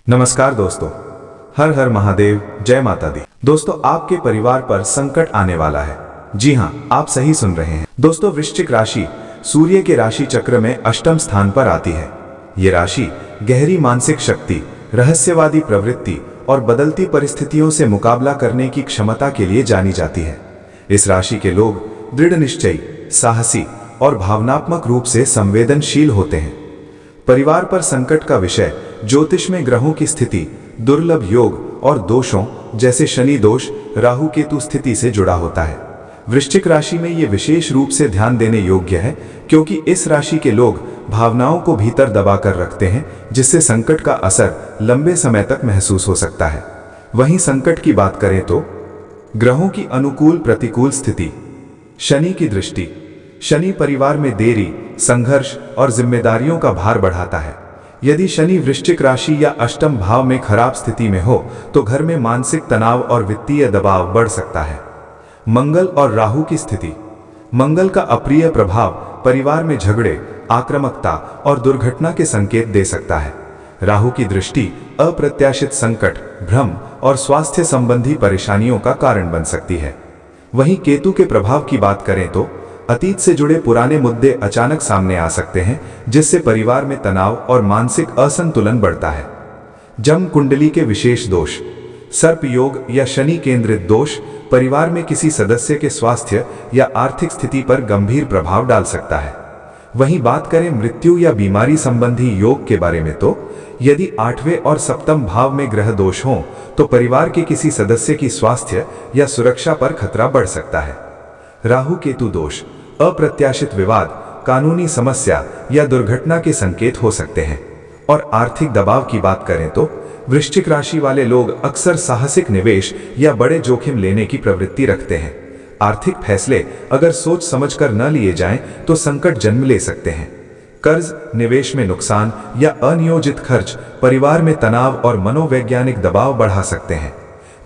नमस्कार दोस्तों, हर हर महादेव, जय माता दी। दोस्तों, आपके परिवार पर संकट आने वाला है। जी हाँ, आप सही सुन रहे हैं। दोस्तों, वृश्चिक राशि सूर्य के राशि चक्र में अष्टम स्थान पर आती है। ये राशि गहरी मानसिक शक्ति, रहस्यवादी प्रवृत्ति और बदलती परिस्थितियों से मुकाबला करने की क्षमता के लिए जानी जाती है। इस राशि के लोग दृढ़ निश्चयी, साहसी और भावनात्मक रूप से संवेदनशील होते हैं। परिवार पर संकट का विषय ज्योतिष में ग्रहों की स्थिति, दुर्लभ योग और दोषों जैसे शनि दोष, राहु केतु स्थिति से जुड़ा होता है। वृश्चिक राशि में ये विशेष रूप से ध्यान देने योग्य है, क्योंकि इस राशि के लोग भावनाओं को भीतर दबाकर रखते हैं, जिससे संकट का असर लंबे समय तक महसूस हो सकता है। वहीं संकट की बात करें तो ग्रहों की अनुकूल प्रतिकूल स्थिति, शनि की दृष्टि। शनि परिवार में देरी, संघर्ष और जिम्मेदारियों का भार बढ़ाता है। यदि शनि वृश्चिक राशि या अष्टम भाव में खराब स्थिति में हो तो घर में मानसिक तनाव और वित्तीय दबाव बढ़ सकता है। मंगल और राहु की स्थिति। मंगल का अप्रिय प्रभाव परिवार में झगड़े, आक्रामकता और दुर्घटना के संकेत दे सकता है। राहु की दृष्टि अप्रत्याशित संकट, भ्रम और स्वास्थ्य संबंधी परेशानियों का कारण बन सकती है। वहीं केतु के प्रभाव की बात करें तो अतीत से जुड़े पुराने मुद्दे अचानक सामने आ सकते हैं, जिससे परिवार में तनाव और मानसिक असंतुलन बढ़ता है। जम कुंडली के विशेष दोष, सर्प योग या शनि केंद्रित दोष परिवार में किसी सदस्य के स्वास्थ्य या आर्थिक स्थिति पर गंभीर प्रभाव डाल सकता है। वहीं बात करें मृत्यु या बीमारी संबंधी योग के बारे में तो यदि 8वें और सप्तम भाव में ग्रह दोष हों तो परिवार के किसी सदस्य की स्वास्थ्य या सुरक्षा पर खतरा बढ़ सकता है। राहु केतु दोष, अप्रत्याशित विवाद, कानूनी समस्या या दुर्घटना के संकेत हो सकते हैं। और आर्थिक दबाव की बात करें तो वृश्चिक राशि वाले लोग अक्सर साहसिक निवेश या बड़े जोखिम लेने की प्रवृत्ति रखते हैं। आर्थिक फैसले अगर सोच समझकर न लिए जाएं तो संकट जन्म ले सकते हैं। कर्ज, निवेश में नुकसान या अनियोजित खर्च परिवार में तनाव और मनोवैज्ञानिक दबाव बढ़ा सकते हैं।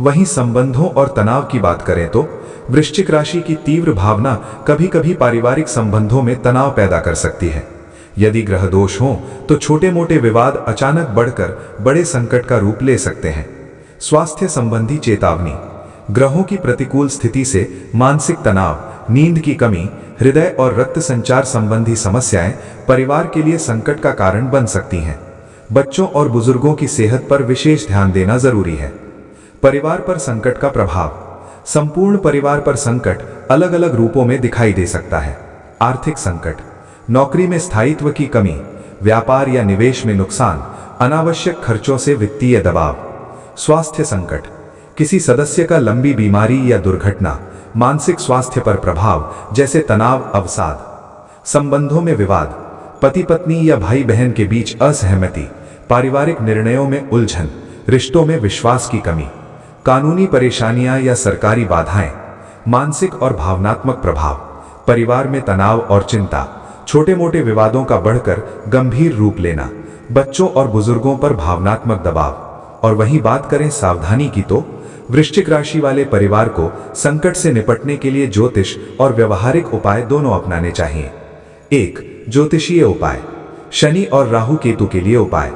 वहीं संबंधों और तनाव की बात करें तो वृश्चिक राशि की तीव्र भावना कभी कभी पारिवारिक संबंधों में तनाव पैदा कर सकती है। यदि ग्रह दोष हों तो छोटे मोटे विवाद अचानक बढ़कर बड़े संकट का रूप ले सकते हैं। स्वास्थ्य संबंधी चेतावनी, ग्रहों की प्रतिकूल स्थिति से मानसिक तनाव, नींद की कमी, हृदय और रक्त संचार संबंधी समस्याएं परिवार के लिए संकट का कारण बन सकती हैं। बच्चों और बुजुर्गों की सेहत पर विशेष ध्यान देना जरूरी है। परिवार पर संकट का प्रभाव, संपूर्ण परिवार पर संकट अलग अलग रूपों में दिखाई दे सकता है। आर्थिक संकट, नौकरी में स्थायित्व की कमी, व्यापार या निवेश में नुकसान, अनावश्यक खर्चों से वित्तीय दबाव। स्वास्थ्य संकट, किसी सदस्य का लंबी बीमारी या दुर्घटना, मानसिक स्वास्थ्य पर प्रभाव जैसे तनाव, अवसाद। संबंधों में विवाद, पति पत्नी या भाई बहन के बीच असहमति, पारिवारिक निर्णयों में उलझन, रिश्तों में विश्वास की कमी। कानूनी परेशानियां या सरकारी बाधाएं। मानसिक और भावनात्मक प्रभाव, परिवार में तनाव और चिंता, छोटे मोटे विवादों का बढ़कर गंभीर रूप लेना, बच्चों और बुजुर्गों पर भावनात्मक दबाव। और वहीं बात करें सावधानी की तो वृश्चिक राशि वाले परिवार को संकट से निपटने के लिए ज्योतिष और व्यवहारिक उपाय दोनों अपनाने चाहिए। 1. ज्योतिषीय उपाय, शनि और राहु केतु के लिए उपाय।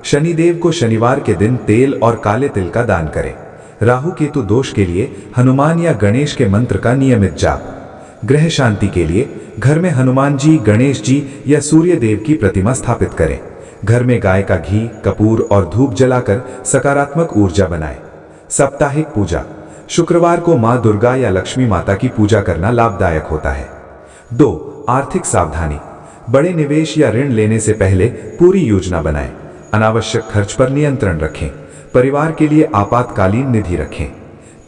शनिदेव को शनिवार के दिन तेल और काले तिल का दान करें। राहु केतु दोष के लिए हनुमान या गणेश के मंत्र का नियमित जाप। ग्रह शांति के लिए घर में हनुमान जी, गणेश जी या सूर्य देव की प्रतिमा स्थापित करें। घर में गाय का घी, कपूर और धूप जलाकर सकारात्मक ऊर्जा बनाएं। साप्ताहिक पूजा, शुक्रवार को मां दुर्गा या लक्ष्मी माता की पूजा करना लाभदायक होता है। 2. आर्थिक सावधानी, बड़े निवेश या ऋण लेने से पहले पूरी योजना बनाएं। अनावश्यक खर्च पर नियंत्रण रखें। परिवार के लिए आपातकालीन निधि रखें।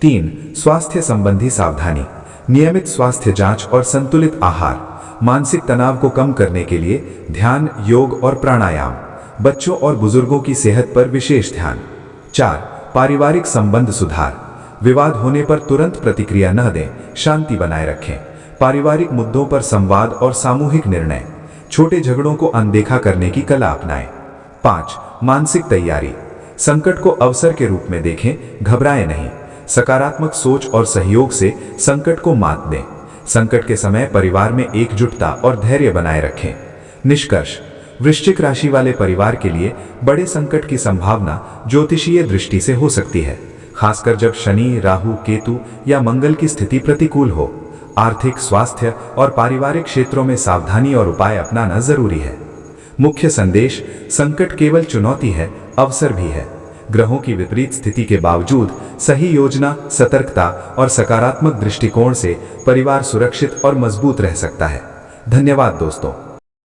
3. स्वास्थ्य संबंधी सावधानी, नियमित स्वास्थ्य जांच और संतुलित आहार। मानसिक तनाव को कम करने के लिए ध्यान, योग और प्राणायाम। बच्चों और बुजुर्गों की सेहत पर विशेष ध्यान। 4. पारिवारिक संबंध सुधार, विवाद होने पर तुरंत प्रतिक्रिया न दें, शांति बनाए रखें। पारिवारिक मुद्दों पर संवाद और सामूहिक निर्णय। छोटे झगड़ों को अनदेखा करने की कला अपनाएं। 5. मानसिक तैयारी, संकट को अवसर के रूप में देखें, घबराएं नहीं। सकारात्मक सोच और सहयोग से संकट को मात दें। संकट के समय परिवार में एकजुटता और धैर्य बनाए रखें। निष्कर्ष, वृश्चिक राशि वाले परिवार के लिए बड़े संकट की संभावना ज्योतिषीय दृष्टि से हो सकती है, खासकर जब शनि, राहु, केतु या मंगल की स्थिति प्रतिकूल हो। आर्थिक, स्वास्थ्य और पारिवारिक क्षेत्रों में सावधानी और उपाय अपनाना जरूरी है। मुख्य संदेश: संकट केवल चुनौती है, अवसर भी है। ग्रहों की विपरीत स्थिति के बावजूद सही योजना, सतर्कता और सकारात्मक दृष्टिकोण से परिवार सुरक्षित और मजबूत रह सकता है। धन्यवाद दोस्तों।